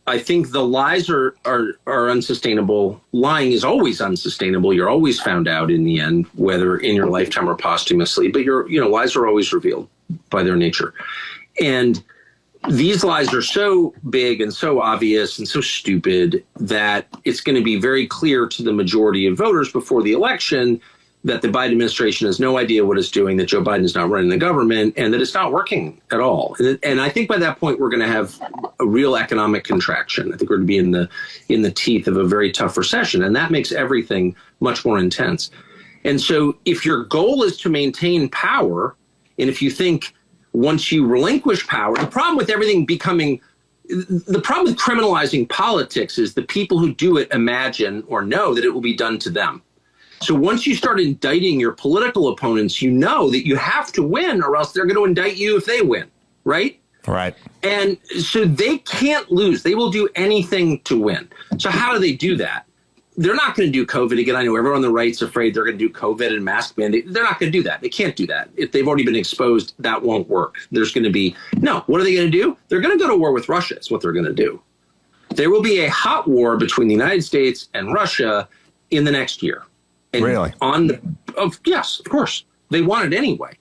I think the lies are unsustainable. Lying is always unsustainable. You're always found out in the end, whether in your lifetime or posthumously. But lies are always revealed by their nature. And these lies are so big and so obvious and so stupid that it's going to be very clear to the majority of voters before the election that the Biden administration has no idea what it's doing, that Joe Biden is not running the government, and that it's not working at all. And I think by that point, we're going to have a real economic contraction. I think we're going to be in the teeth of a very tough recession, and that makes everything much more intense. And so if your goal is to maintain power, and if you think once you relinquish power, the problem with criminalizing politics is the people who do it imagine or know that it will be done to them. So once you start indicting your political opponents, you know that you have to win or else they're going to indict you if they win, right? Right. And so they can't lose. They will do anything to win. So how do they do that? They're not going to do COVID again. I know everyone on the right's afraid they're going to do COVID and mask mandate. They're not going to do that. They can't do that. If they've already been exposed, that won't work. There's going to be no. What are they going to do? They're going to go to war with Russia. Is what they're going to do. There will be a hot war between the United States and Russia in the next year. And really? Yes, of course. They want it anyway.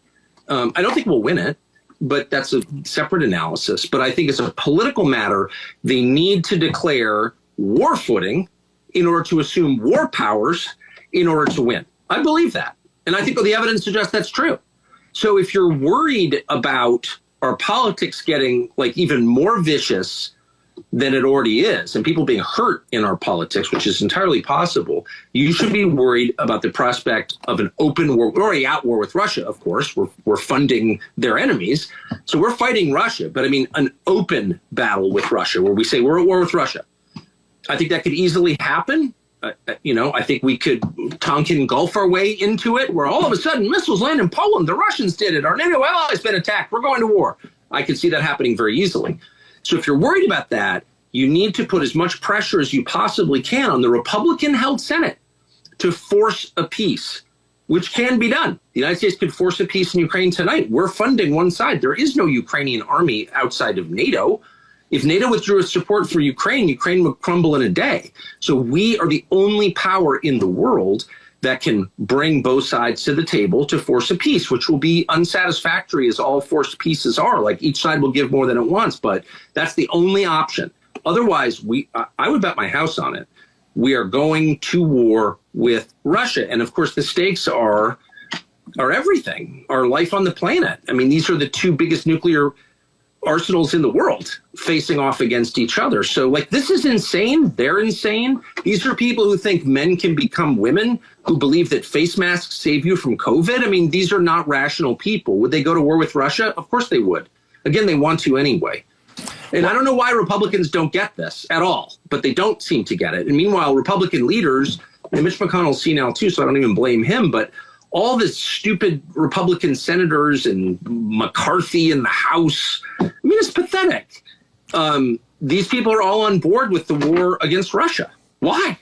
I don't think we'll win it, but that's a separate analysis. But I think as a political matter, they need to declare war footing in order to assume war powers in order to win. I believe that. And I think the evidence suggests that's true. So if you're worried about our politics getting even more vicious than it already is, and people being hurt in our politics, which is entirely possible, you should be worried about the prospect of an open war. We're already at war with Russia, of course. We're funding their enemies. So we're fighting Russia. But I mean, an open battle with Russia where we say we're at war with Russia. I think that could easily happen. I think we could Tonkin Gulf our way into it, where all of a sudden missiles land in Poland. The Russians did it. Our NATO ally's been attacked. We're going to war. I could see that happening very easily. So if you're worried about that, you need to put as much pressure as you possibly can on the Republican-held Senate to force a peace, which can be done. The United States could force a peace in Ukraine tonight. We're funding one side. There is no Ukrainian army outside of NATO. If NATO withdrew its support for Ukraine, Ukraine would crumble in a day. So we are the only power in the world that can bring both sides to the table to force a peace, which will be unsatisfactory as all forced peaces are. Like each side will give more than it wants, but that's the only option. Otherwise, I would bet my house on it. We are going to war with Russia. And of course, the stakes are everything, our life on the planet. I mean, these are the two biggest nuclear arsenals in the world facing off against each other. So this is insane. They're insane. These are people who think men can become women, who believe that face masks save you from COVID. I mean, these are not rational people. Would they go to war with Russia? Of course they would. Again, they want to anyway. And I don't know why Republicans don't get this at all, but they don't seem to get it. And meanwhile, Republican leaders, and Mitch McConnell's senile too, so I don't even blame him, but all the stupid Republican senators and McCarthy in the House, I mean, it's pathetic. These people are all on board with the war against Russia. Why?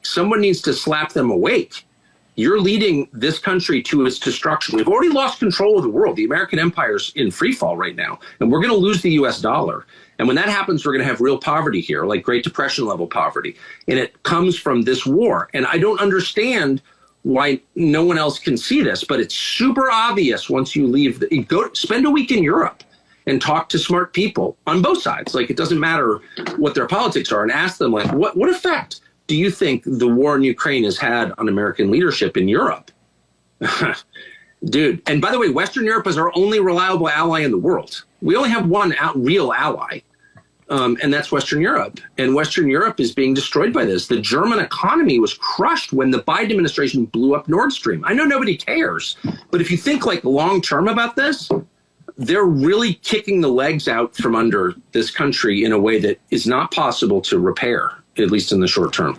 Someone needs to slap them awake. You're leading this country to its destruction. We've already lost control of the world. The American empire's in free fall right now, and we're going to lose the U.S. dollar. And when that happens, we're going to have real poverty here, like Great Depression level poverty. And it comes from this war. And I don't understand why no one else can see this, but it's super obvious once you leave. Spend a week in Europe and talk to smart people on both sides. It doesn't matter what their politics are, and ask them, what effect do you think the war in Ukraine has had on American leadership in Europe? Dude. And by the way, Western Europe is our only reliable ally in the world. We only have one real ally. And that's Western Europe. And Western Europe is being destroyed by this. The German economy was crushed when the Biden administration blew up Nord Stream. I know nobody cares, but if you think long term about this, they're really kicking the legs out from under this country in a way that is not possible to repair, at least in the short term.